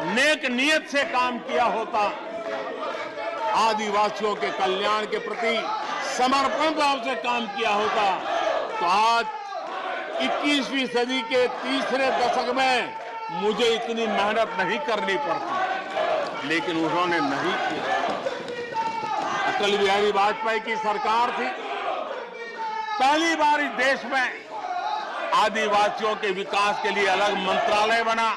नेक नियत से काम किया होता, आदिवासियों के कल्याण के प्रति समर्पण भाव से काम किया होता, तो आज 21वीं सदी के तीसरे दशक में मुझे इतनी मेहनत नहीं करनी पड़ती। लेकिन उन्होंने नहीं किया। अटल बिहारी वाजपेयी की सरकार थी, पहली बार इस देश में आदिवासियों के विकास के लिए अलग मंत्रालय बना,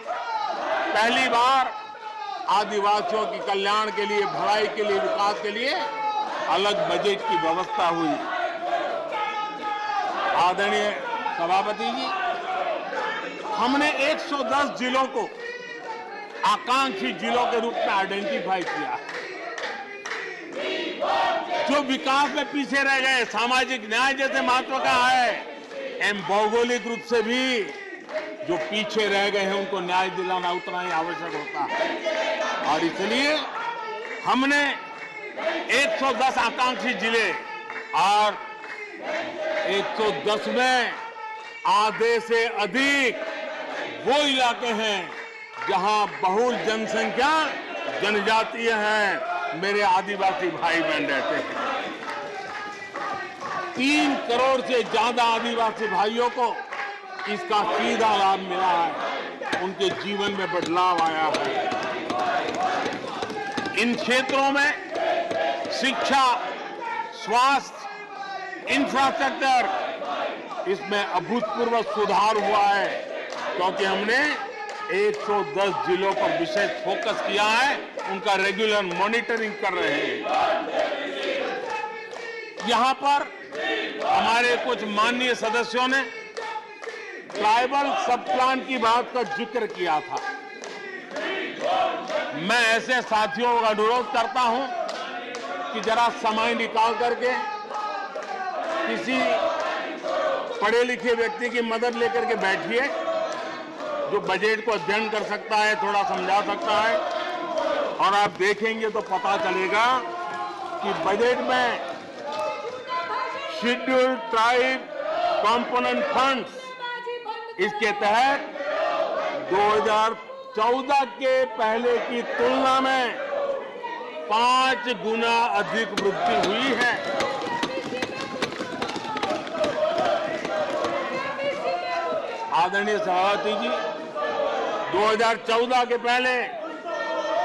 पहली बार आदिवासियों की कल्याण के लिए, भलाई के लिए, विकास के लिए अलग बजट की व्यवस्था हुई। आदरणीय सभापति जी, हमने 110 जिलों को आकांक्षी जिलों के रूप में आइडेंटिफाई किया, जो विकास में पीछे रह गए, सामाजिक न्याय जैसे महत्व का है, एवं भौगोलिक रूप से भी जो पीछे रह गए हैं उनको न्याय दिलाना उतना ही आवश्यक होता है। और इसलिए हमने 110 आकांक्षी जिले और 110 में आधे से अधिक वो इलाके हैं जहां बहुल जनसंख्या जनजातीय हैं, मेरे आदिवासी भाई बहन रहते हैं। 3 करोड़ से ज्यादा आदिवासी भाइयों को इसका सीधा लाभ मिला है, उनके जीवन में बदलाव आया है। इन क्षेत्रों में शिक्षा, स्वास्थ्य, इंफ्रास्ट्रक्चर, इसमें अभूतपूर्व सुधार हुआ है, क्योंकि हमने 110 जिलों पर विशेष फोकस किया है, उनका रेगुलर मॉनिटरिंग कर रहे हैं। यहां पर हमारे कुछ माननीय सदस्यों ने ट्राइबल सब प्लान की बात का जिक्र किया था। मैं ऐसे साथियों का अनुरोध करता हूं कि जरा समय निकाल करके किसी पढ़े लिखे व्यक्ति की मदद लेकर के बैठिए, जो बजट को अध्ययन कर सकता है, थोड़ा समझा सकता है, और आप देखेंगे तो पता चलेगा कि बजट में शेड्यूल्ड ट्राइब कंपोनेंट फंड्स, इसके तहत 2014 के पहले की तुलना में 5 गुना अधिक वृद्धि हुई है। आदरणीय सभापति जी, 2014 के पहले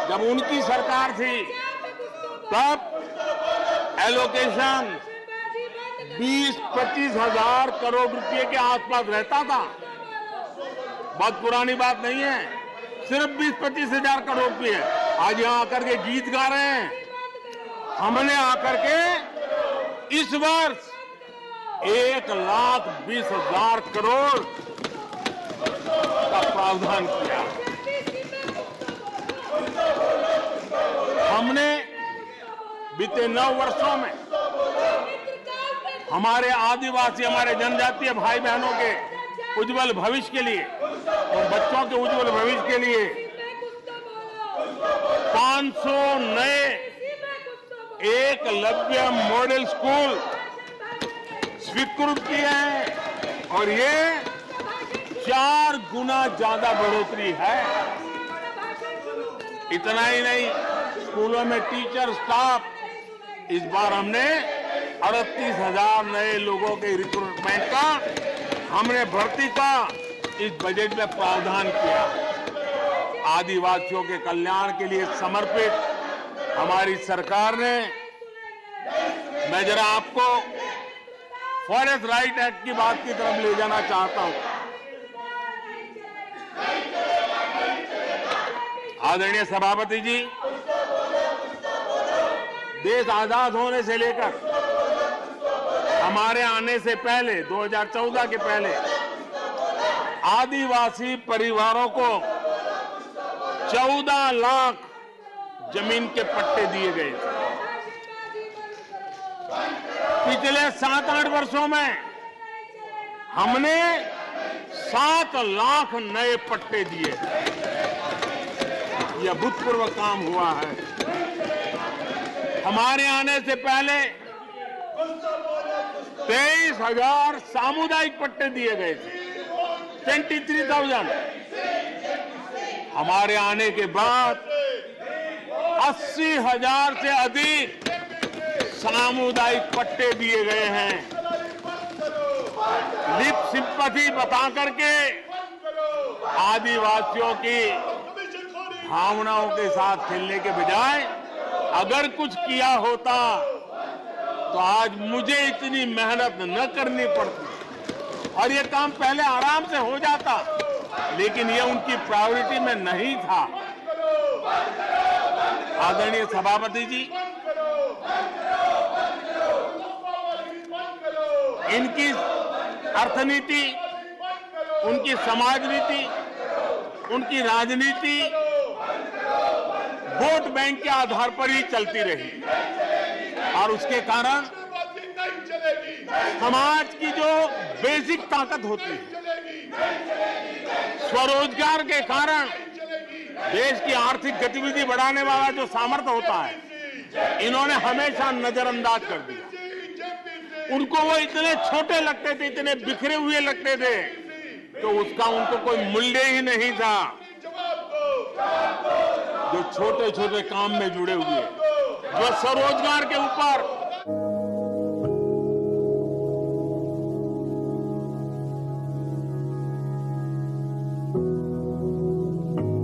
जब उनकी सरकार थी, तब एलोकेशन 20-25 हजार करोड़ रुपए के आसपास रहता था। बहुत पुरानी बात नहीं है, सिर्फ 20-25 हजार करोड़ रुपए। आज यहां आकर के गीत गा रहे हैं। हमने आकर के इस वर्ष 1,20,000 करोड़ का प्रावधान किया। हमने बीते 9 वर्षों में हमारे आदिवासी, हमारे जनजातीय भाई बहनों के उज्जवल भविष्य के लिए और बच्चों के उज्जवल भविष्य के लिए 500 नए एकलव्य मॉडल स्कूल स्वीकृत किए हैं, और ये 4 गुना ज्यादा बढ़ोतरी है। इतना ही नहीं, स्कूलों में टीचर, स्टाफ, इस बार हमने 38,000 नए लोगों के रिक्रूटमेंट का, हमने भर्ती का इस बजट में प्रावधान किया। आदिवासियों के कल्याण के लिए समर्पित हमारी सरकार ने, मैं जरा आपको फॉरेस्ट राइट एक्ट की बात की तरफ ले जाना चाहता हूं। आदरणीय सभापति जी, देश आजाद होने से लेकर हमारे आने से पहले, 2014 के पहले, आदिवासी परिवारों को 14 लाख जमीन के पट्टे दिए गए। पिछले 7-8 वर्षों में हमने 7 लाख नए पट्टे दिए। यह अभूतपूर्व काम हुआ है। हमारे आने से पहले 23,000 सामुदायिक पट्टे दिए गए थे, 23,000। हमारे आने के बाद 80,000 से अधिक सामुदायिक पट्टे दिए गए हैं। लिप सिंपैथी बता करके आदिवासियों की भावनाओं के साथ खेलने के बजाय अगर कुछ किया होता तो आज मुझे इतनी मेहनत न करनी पड़ती और ये काम पहले आराम से हो जाता, लेकिन ये उनकी प्रायोरिटी में नहीं था। आदरणीय सभापति जी, इनकी अर्थनीति, उनकी समाज नीति, उनकी राजनीति वोट बैंक के आधार पर ही चलती रही और उसके कारण समाज की जो बेसिक ताकत होती है, स्वरोजगार के कारण देश की आर्थिक गतिविधि बढ़ाने वाला जो सामर्थ्य होता है, इन्होंने हमेशा नजरअंदाज कर दिया। उनको वो इतने छोटे लगते थे, इतने बिखरे हुए लगते थे तो उसका उनको कोई मूल्य ही नहीं था। जो छोटे छोटे काम में जुड़े हुए, जो स्वरोजगार के ऊपर